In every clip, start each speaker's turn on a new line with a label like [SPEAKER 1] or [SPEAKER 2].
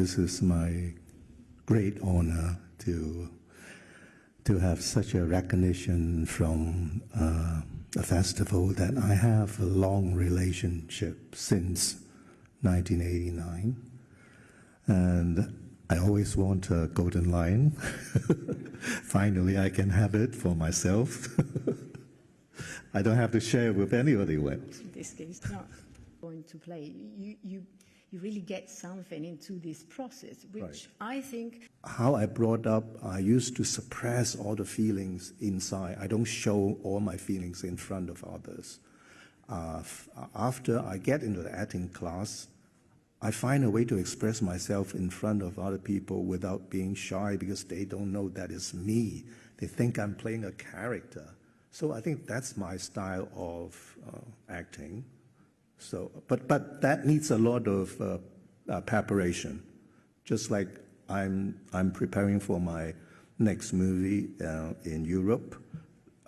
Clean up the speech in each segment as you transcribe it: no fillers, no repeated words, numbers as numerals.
[SPEAKER 1] this is my great honor to have such a recognition from a festival that I have a long relationship since 1989. And I always want a golden lion. Finally, I can have it for myself. I don't have to share it with anybody else.
[SPEAKER 2] In this case, not going to play. You really get something into this process, which right. I think...
[SPEAKER 1] How I brought up, I used to suppress all the feelings inside. I don't show all my feelings in front of others. After I get into the acting class, I find a way to express myself in front of other people without being shy, because they don't know that it's me. They think I'm playing a character. So I think that's my style of acting. So, but that needs a lot of preparation. Just like I'm preparing for my next movie in Europe,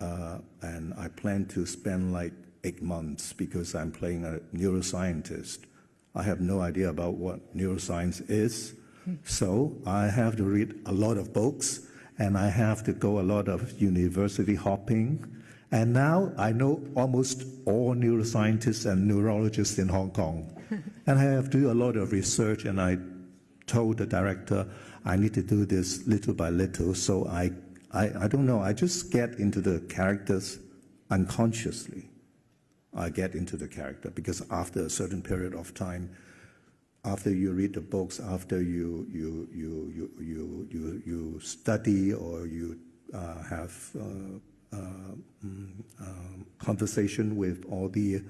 [SPEAKER 1] and I plan to spend like 8 months because I'm playing a neuroscientist. I have no idea about what neuroscience is, so I have to read a lot of books, and I have to go a lot of university hopping. And now I know almost all neuroscientists and neurologists in Hong Kong. And I have to do a lot of research, and I told the director I need to do this little by little. So I don't know, I just get into the characters unconsciously. I get into the character because after a certain period of time, after you read the books, after you study or you have conversation with all the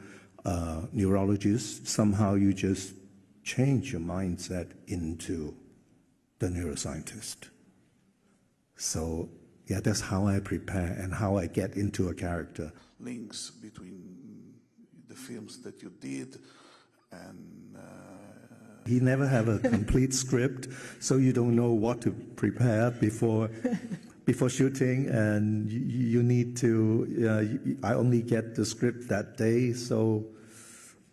[SPEAKER 1] neurologists, somehow you just change your mindset into the neuroscientist. So yeah, that's how I prepare and how I get into a character.
[SPEAKER 3] Links between the films that you did and...
[SPEAKER 1] He never have a complete script, so you don't know what to prepare before shooting, and you need to, I only get the script that day, so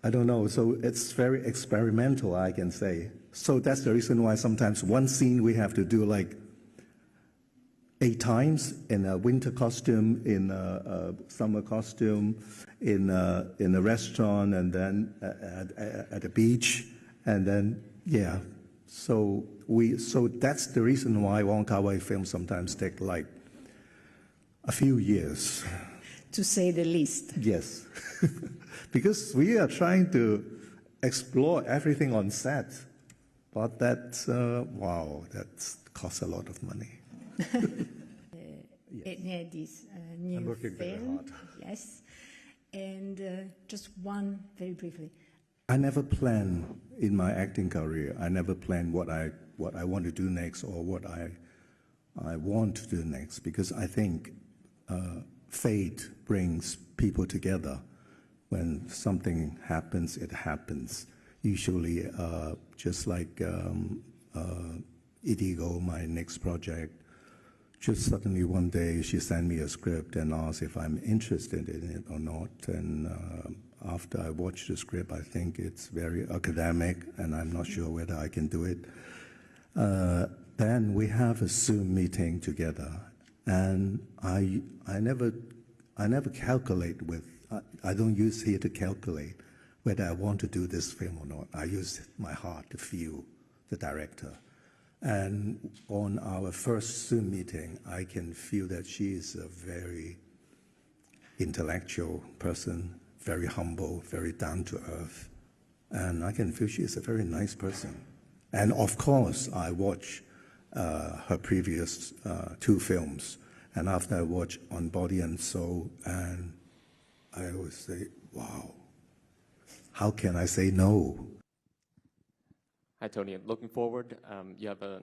[SPEAKER 1] I don't know. So it's very experimental, I can say. So that's the reason why sometimes one scene we have to do like 8 times, in a winter costume, in a summer costume, in a restaurant, and then at a beach, and then, yeah. So that's the reason why Wong Kar-wai films sometimes take like a few years.
[SPEAKER 2] To say the least.
[SPEAKER 1] Yes, because we are trying to explore everything on set, but that's, wow, that costs a lot of money.
[SPEAKER 2] Yes. This new
[SPEAKER 1] I'm working
[SPEAKER 2] film,
[SPEAKER 1] very hard.
[SPEAKER 2] yes, and just one very briefly.
[SPEAKER 1] I never plan in my acting career. I never plan what I want to do next or what I want to do next, because I think fate brings people together. When something happens, it happens. Usually, just like Idigo, my next project, just suddenly one day she sent me a script and asked if I'm interested in it or not. And after I watched the script, I think it's very academic and I'm not sure whether I can do it. Then we have a Zoom meeting together, and I never calculate with, I don't use here to calculate whether I want to do this film or not. I use my heart to feel the director. And on our first Zoom meeting, I can feel that she is a very intellectual person, very humble, very down to earth. And I can feel she is a very nice person. And of course, I watch her previous 2 films. And after I watch On Body and Soul, and I always say, wow, how can I say no?
[SPEAKER 4] Hi, Tony. Looking forward. You have a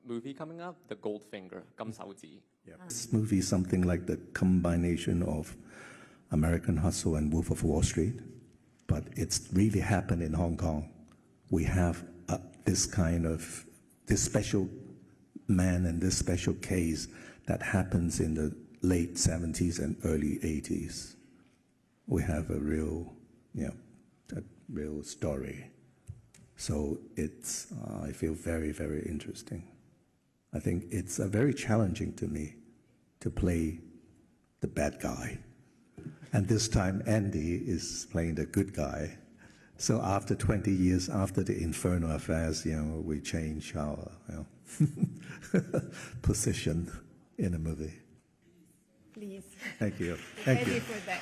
[SPEAKER 4] movie coming up, The Goldfinger, Gamsaoji.
[SPEAKER 1] Yeah. This movie is something like the combination of American Hustle and Wolf of Wall Street, but it's really happened in Hong Kong. We have this special man and this special case that happens in the late 70s and early 80s. We have a real story. So I feel very, very interesting. I think it's very challenging to me to play the bad guy. And this time Andy is playing the good guy. So after 20 years, after the Infernal Affairs, we change our position in the movie.
[SPEAKER 2] Please.
[SPEAKER 1] Thank you.
[SPEAKER 2] Thank you for that.